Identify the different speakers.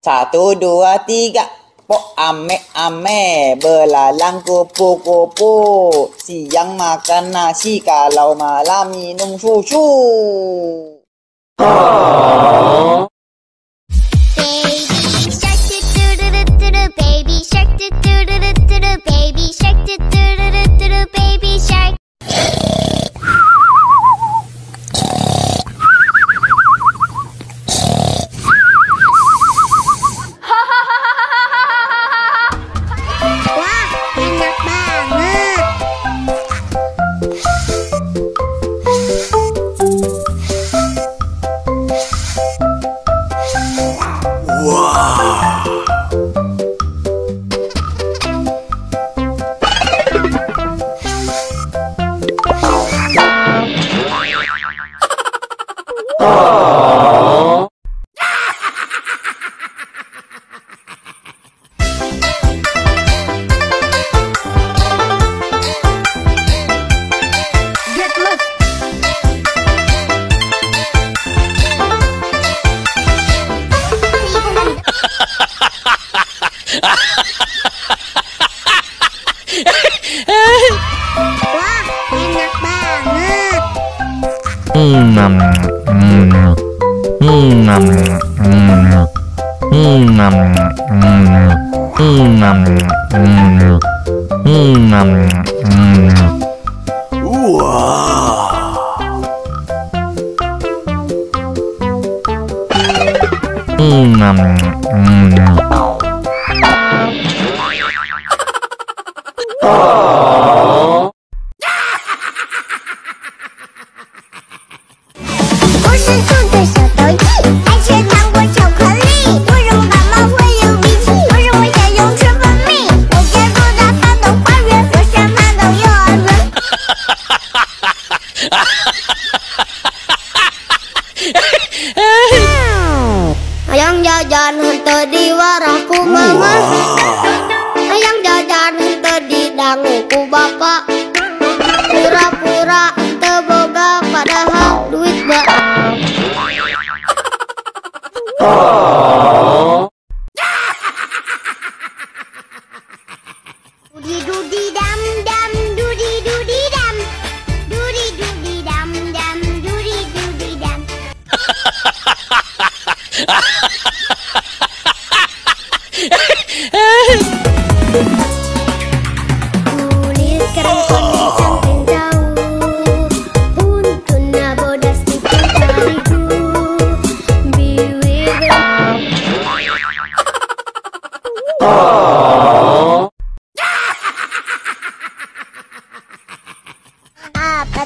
Speaker 1: Satu, dua, tiga. Po ame ame belalang kupu-kupu. Siang makan nasi, kalau malam minum susu.
Speaker 2: Baby shark do do do do do do, baby shark do do do do do do, baby shark. Wah, enak banget. Wah, enak banget. Ayang jajan henteu di warahku mama. Ayang jajan henteu di danguku bapak. Pura-pura teu boga padahal duit baak. Dudi dudi dam dam, dudi dudi dam, dudi dudi dam dam, dudi dudi dam. Kulit kering kuning samping jauh, untuna bodas di terigu, bibir
Speaker 1: Apa